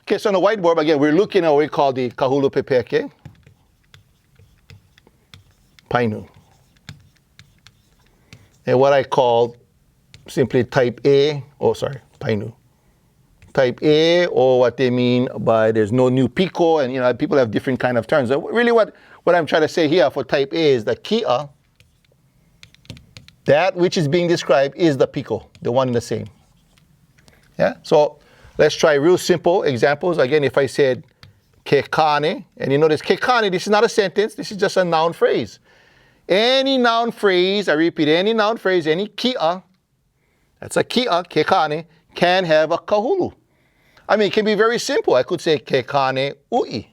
Okay, so on the whiteboard, again, we're looking at what we call the Kahulu Pepeke Painu. And what I call simply type A, Painu. Type A, or what they mean by there's no new pico, and people have different kind of terms. So really what I'm trying to say here for type A is the kia, that which is being described is the pico, the one and the same. Yeah, so let's try real simple examples. Again, if I said kekane, and you notice kekane, this is not a sentence, this is just a noun phrase. Any noun phrase, I repeat, any noun phrase, any kia, that's a kia, kekane, can have a kahulu. I mean, it can be very simple. I could say kekane ui.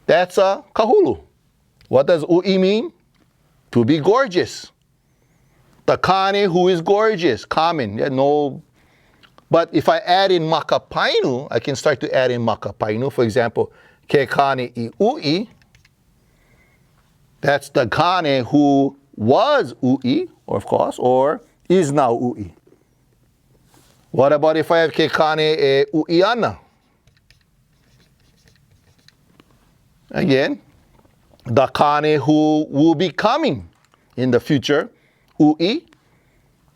That's a kahulu. What does ui mean? To be gorgeous. The kane who is gorgeous, common, no. But if I add in maka painu, I can start to add in maka painu. For example, kekane I ui. That's the kane who was ui, or of course, or is now ui. What about if I have kekane uiana? Again, the kane who will be coming in the future, ui.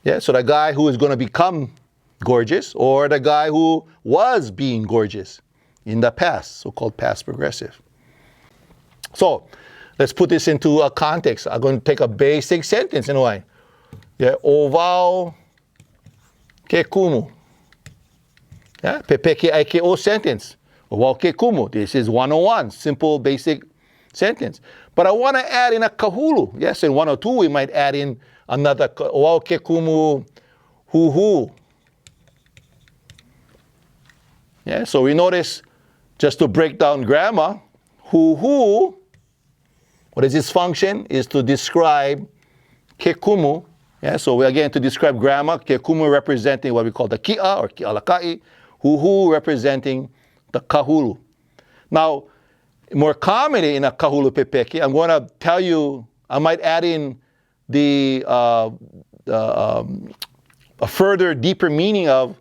Yeah, so the guy who is going to become gorgeous, or the guy who was being gorgeous in the past, so-called past progressive. So let's put this into a context. I'm going to take a basic sentence in Hawaiian. Yeah, ovau ke kumu. Yeah, pepeke aike o sentence. Ovau ke kumu. This is 101, simple, basic sentence. But I want to add in a kahulu. Yes, in 102 we might add in another ovau ke kumu huhu. Yeah, so we notice, just to break down grammar, huhu, what is its function? Is to describe kekumu. Yeah, so again, to describe grammar, kekumu representing what we call the kia or kialakai, huhu representing the kahulu. Now, more commonly in a kahulu pepeke, I'm going to tell you, I might add in a further, deeper meaning of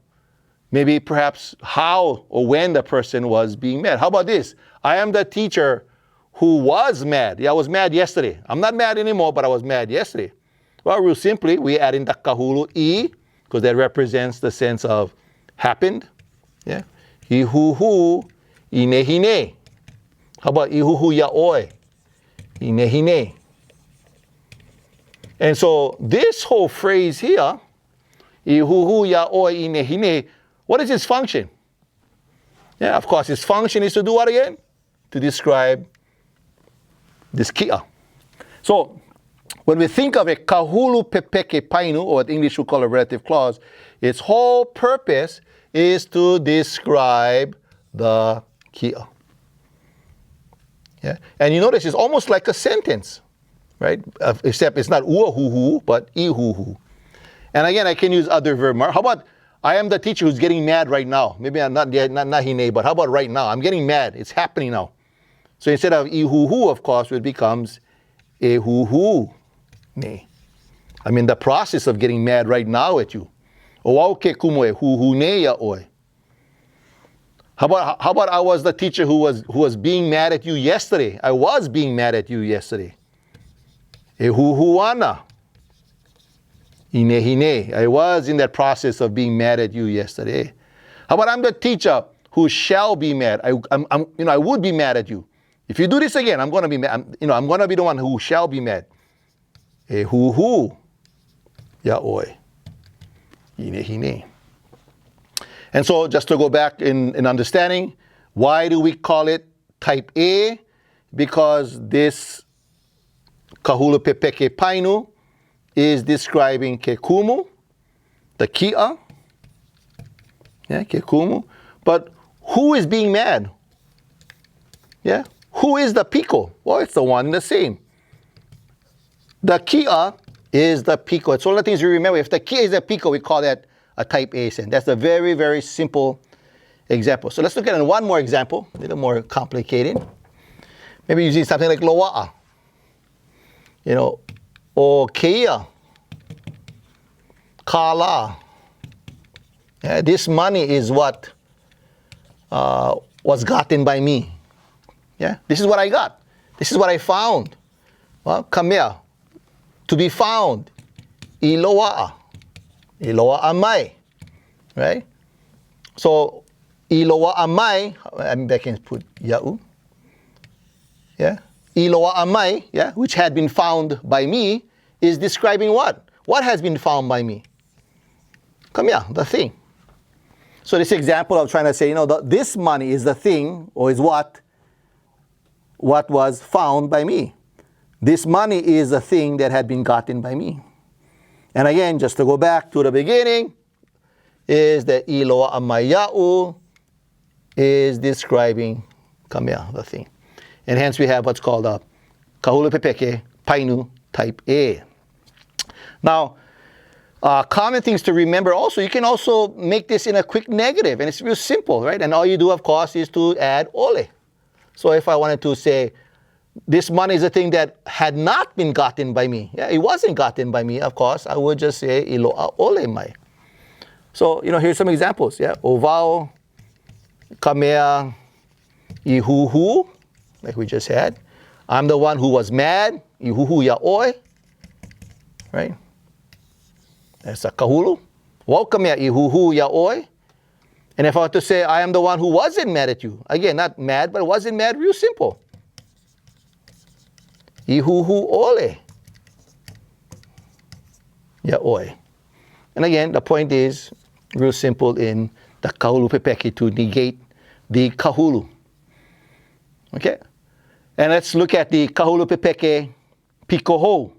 maybe perhaps how or when the person was being mad. How about this? I am the teacher who was mad. Yeah, I was mad yesterday. I'm not mad anymore, but I was mad yesterday. Well, real simply, we add in the kahulu I, because that represents the sense of happened. Yeah. Ihuhu inehine. How about ihuhu yaoi? Inehine. And so this whole phrase here, ihuhu yaoi inehine, what is its function? Yeah, of course, its function is to do what again? To describe this kia. So when we think of a kahulu pepeke painu, or what English would call a relative clause, its whole purpose is to describe the kia. Yeah, and you notice it's almost like a sentence, right? Except it's not uahuhu, but ihuhu. And again, I can use other verb. How about I am the teacher who's getting mad right now? Maybe I'm not hine, but how about right now? I'm getting mad. It's happening now. So instead of ihuhu, of course, it becomes ehuhu ne. I'm in the process of getting mad right now at you. How about I was the teacher who was being mad at you yesterday? I was being mad at you yesterday. Ehuhuana. Inehine. I was in that process of being mad at you yesterday. How about I'm the teacher who shall be mad? I would be mad at you. If you do this again, I'm going to be mad. I'm going to be the one who shall be mad. Ehuhu yaoi. Inehine. And so just to go back in understanding, why do we call it type A? Because this Kahulu Pepeke Painu is describing kekumu, the kia. Yeah, kekumu. But who is being mad? Yeah. Who is the pico? Well, it's the one and the same. The kia is the pico. It's all the things you remember. If the kia is the pico, we call that a type A sentence. That's a very, very simple example. So let's look at one more example, a little more complicated. Maybe using something like loa'a. Or keia, kala. Yeah, this money is what was gotten by me. Yeah, this is what I got. This is what I found. Well, come here. To be found. Iloa'a. Iloa'a mai. Right? So, iloa'a mai, I'm back and put ya'u. Yeah? Iloa'a mai, yeah, which had been found by me, is describing what? What has been found by me? Come here, the thing. So this example of trying to say, this money is the thing, or is what was found by me. This money is the thing that had been gotten by me. And again, just to go back to the beginning, is that iloa'a mai ya'u is describing, come here, the thing. And hence we have what's called a Kahulu Pepeke Painu type A. Now, common things to remember also, you can also make this in a quick negative, and it's real simple, right? And all you do, of course, is to add ole. So if I wanted to say, this money is a thing that had not been gotten by me. Yeah, it wasn't gotten by me, of course. I would just say, iloa ole mai. So, here's some examples. Yeah, ovao, kamea, ihuhu, like we just had. I'm the one who was mad, ihuhu ya oi, right? That's a kahulu. Welcome ya ihuhu ya oi. And if I were to say, I am the one who wasn't mad at you. Again, not mad, but wasn't mad, real simple. Ihuhu ole. Ya oi. And again, the point is, real simple in the kahulu pepeke to negate the kahulu. Okay? And let's look at the kahulu pepeke pikoho.